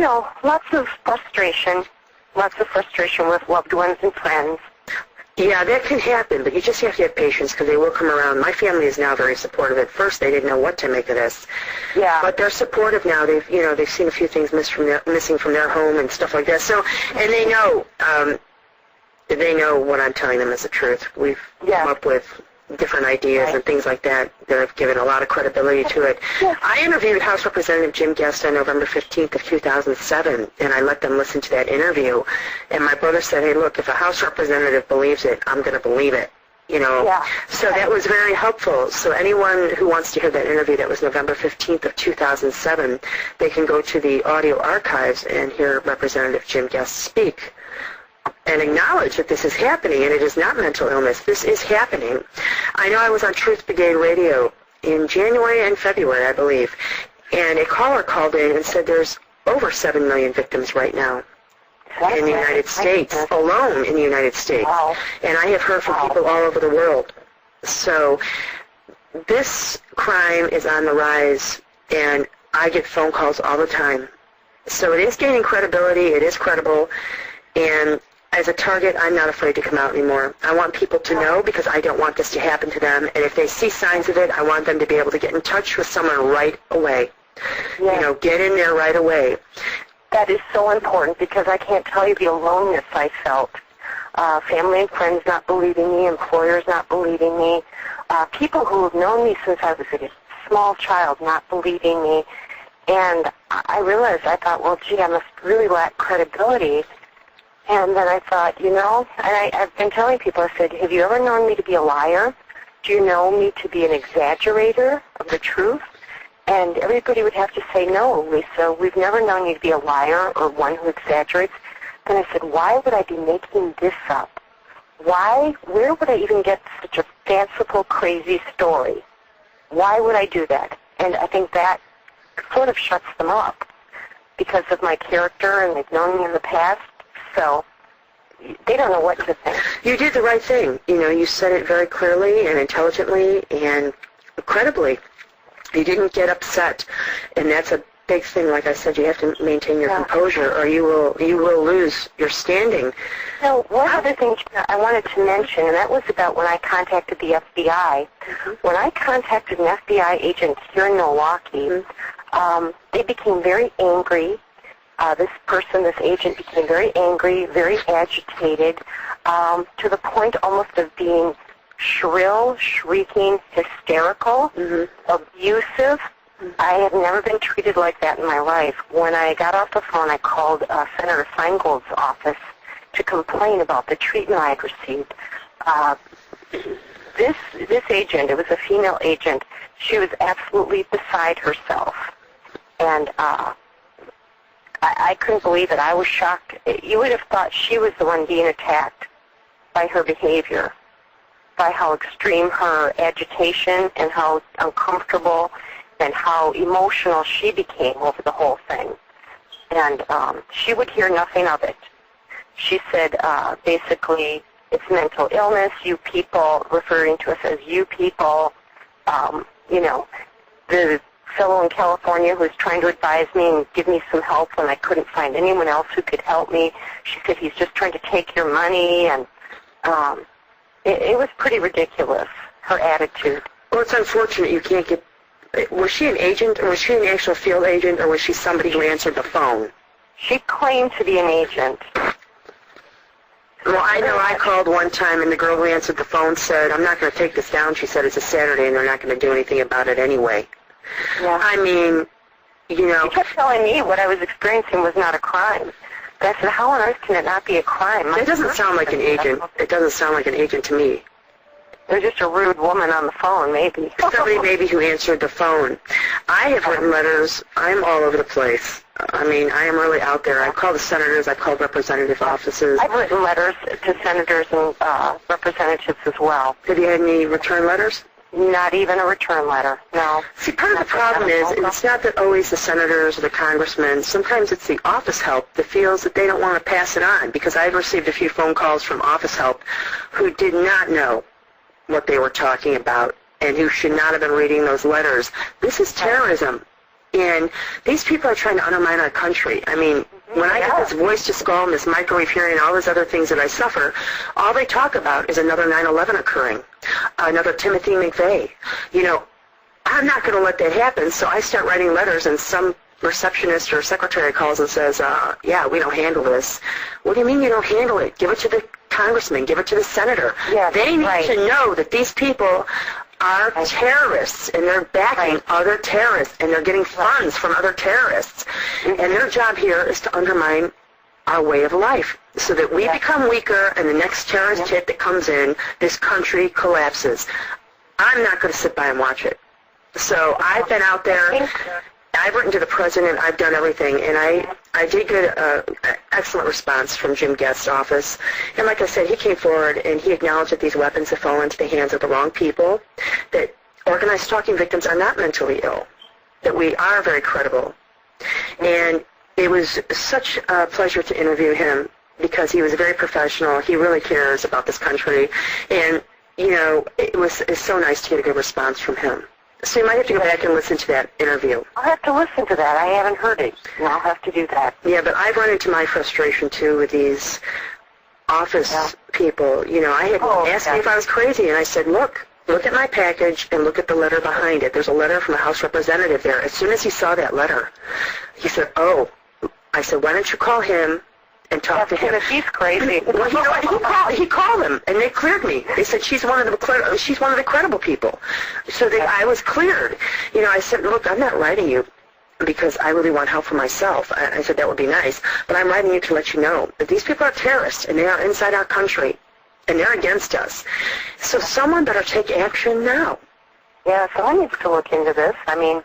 lots of frustration with loved ones and friends. Yeah, that can happen, but you just have to have patience because they will come around. My family is now very supportive. At first, they didn't know what to make of this. Yeah. But they're supportive now. They've seen a few things missing from their home and stuff like that. So, and they know what I'm telling them is the truth. We've come up with different ideas and things like that have given a lot of credibility to it. Yeah. I interviewed House Representative Jim Guest on November 15th of 2007, and I let them listen to that interview. And my brother said, hey, look, if a House representative believes it, I'm going to believe it. Yeah. So that was very helpful. So anyone who wants to hear that interview, that was November 15th of 2007, they can go to the audio archives and hear Representative Jim Guest speak and acknowledge that this is happening, and it is not mental illness. This is happening. I know I was on Truth Brigade Radio in January and February, I believe, and a caller called in and said there's over 7 million victims right now in the United States, alone in the United States. Wow. And I have heard from people all over the world. So this crime is on the rise, and I get phone calls all the time. So it is gaining credibility. It is credible. And as a target, I'm not afraid to come out anymore. I want people to know because I don't want this to happen to them. And if they see signs of it, I want them to be able to get in touch with someone right away. Yes. Get in there right away. That is so important because I can't tell you the aloneness I felt. Family and friends not believing me, employers not believing me, people who have known me since I was a small child not believing me. And I realized, I thought, well, gee, I must really lack credibility. And then I thought, and I've been telling people, I said, have you ever known me to be a liar? Do you know me to be an exaggerator of the truth? And everybody would have to say, no, Lisa, we've never known you to be a liar or one who exaggerates. Then I said, why would I be making this up? Where would I even get such a fanciful, crazy story? Why would I do that? And I think that sort of shuts them up because of my character, and they've known me in the past. So they don't know what to think. You did the right thing. You said it very clearly and intelligently and credibly. You didn't get upset, and that's a big thing. Like I said, you have to maintain your composure, or you will lose your standing. So one other thing I wanted to mention, and that was about when I contacted the FBI. Mm-hmm. When I contacted an FBI agent here in Milwaukee, they became very angry. This agent became very angry, very agitated, to the point almost of being shrill, shrieking, hysterical, abusive. I have never been treated like that in my life. When I got off the phone, I called Senator Feingold's office to complain about the treatment I had received. This agent, it was a female agent, she was absolutely beside herself. And I couldn't believe it. I was shocked. You would have thought she was the one being attacked by her behavior, by how extreme her agitation and how uncomfortable and how emotional she became over the whole thing. And she would hear nothing of it. She said, basically, it's mental illness, you people, referring to us as you people, the fellow in California who was trying to advise me and give me some help when I couldn't find anyone else who could help me. She said, he's just trying to take your money, and it was pretty ridiculous, her attitude. Well, it's unfortunate you can't get... Was she an agent, or was she an actual field agent, or was she somebody who answered the phone? She claimed to be an agent. Well, I know I called one time, and the girl who answered the phone said, I'm not going to take this down. She said, it's a Saturday, and they're not going to do anything about it anyway. Yeah. I mean, She kept telling me what I was experiencing was not a crime. But I said, how on earth can it not be a crime? It doesn't sound like an agent. It doesn't sound like an agent to me. They're just a rude woman on the phone, maybe. Somebody maybe who answered the phone. I have written letters. I'm all over the place. I mean, I am really out there. I've called the senators. I've called representative offices. I've written letters to senators and representatives as well. Have you had any return letters? Not even a return letter, no. See, part of the problem is it's not that always the senators or the congressmen. Sometimes it's the office help that feels that they don't want to pass it on, because I've received a few phone calls from office help who did not know what they were talking about and who should not have been reading those letters. This is terrorism. And these people are trying to undermine our country. I mean, when I get this voice to skull and this microwave hearing and all those other things that I suffer, all they talk about is another 9/11 occurring, another Timothy McVeigh. You know, I'm not going to let that happen, so I start writing letters, and some receptionist or secretary calls and says, yeah, we don't handle this. What do you mean you don't handle it? Give it to the congressman. Give it to the senator. Yes, they need to know that these people are terrorists, and they're backing other terrorists, and they're getting funds from other terrorists. And their job here is to undermine our way of life so that we become weaker, and the next terrorist hit that comes in, this country collapses. I'm not going to sit by and watch it. So I've been out there. I've written to the president. I've done everything, and I did get an excellent response from Jim Guest's office. And like I said, he came forward and he acknowledged that these weapons have fallen into the hands of the wrong people, that organized stalking victims are not mentally ill, that we are very credible. And it was such a pleasure to interview him because he was very professional. He really cares about this country. And, you know, it's so nice to get a good response from him. So you might have to go back and listen to that interview. I'll have to listen to that. I haven't heard it, and I'll have to do that. Yeah, but I've run into my frustration, too, with these office people. You know, I had asked me if I was crazy, and I said, look at my package and look at the letter behind it. There's a letter from a House representative there. As soon as he saw that letter, he said, oh. I said, why don't you call him and talk to him? He's crazy. Well, you know what? He called them, and they cleared me. They said she's one of the credible people. So I was cleared. You know, I said, look, I'm not writing you because I really want help for myself. I said that would be nice, but I'm writing you to let you know that these people are terrorists, and they are inside our country, and they're against us. So someone better take action now. Yeah, someone needs to look into this. I mean,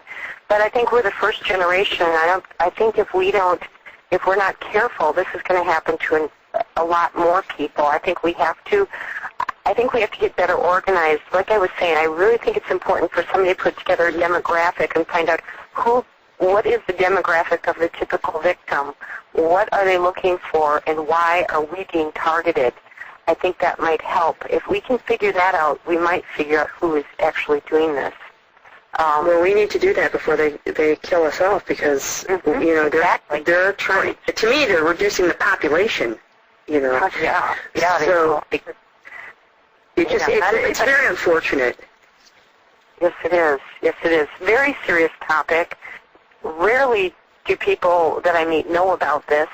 but I think we're the first generation. I think if we're not careful, this is going to happen to a lot more people. I think we have to get better organized. Like I was saying, I really think it's important for somebody to put together a demographic and find out what is the demographic of the typical victim, what are they looking for, and why are we being targeted. I think that might help. If we can figure that out, we might figure out who is actually doing this. Well, we need to do that before they kill us off because, you know, they're trying, to me, they're reducing the population, you know. Yeah, so it's very unfortunate. Yes, it is. Yes, it is. Very serious topic. Rarely do people that I meet know about this.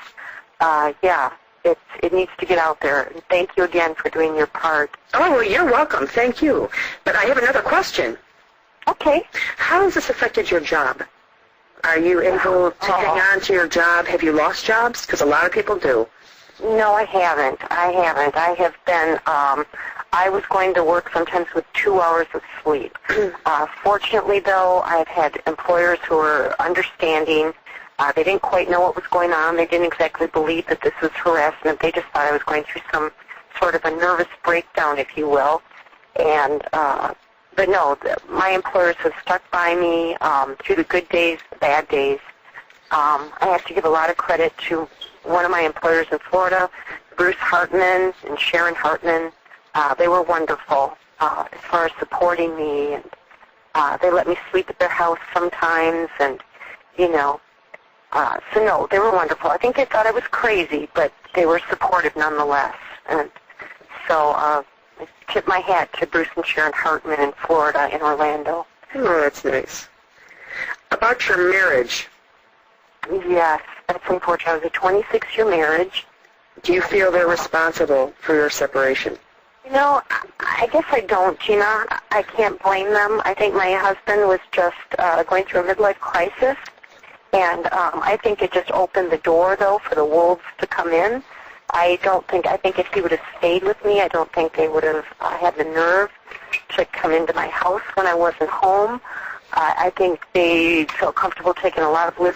It needs to get out there. Thank you again for doing your part. Oh, well, you're welcome. Thank you. But I have another question. Okay. How has this affected your job? Are you able to hang on to your job? Have you lost jobs? Because a lot of people do. No, I haven't. I have been, I was going to work sometimes with 2 hours of sleep. Fortunately, though, I've had employers who were understanding. They didn't quite know what was going on. They didn't exactly believe that this was harassment. They just thought I was going through some sort of a nervous breakdown, if you will. And, but no, my employers have stuck by me through the good days, the bad days. I have to give a lot of credit to one of my employers in Florida, Bruce Hartman and Sharon Hartman. They were wonderful as far as supporting me. And they let me sleep at their house sometimes. And, you know, so no, they were wonderful. I think they thought I was crazy, but they were supportive nonetheless. And so I tip my hat to Bruce and Sharon Hartman in Florida, in Orlando. Oh, that's nice. About your marriage. Yes, that's unfortunate. It was a 26-year marriage. Do you feel they're responsible for your separation? You know, I guess I don't, Gina. I can't blame them. I think my husband was just going through a midlife crisis, and I think it just opened the door, though, for the wolves to come in. I think if he would have stayed with me, I don't think they would have had the nerve to come into my house when I wasn't home. I think they felt comfortable taking a lot of liberty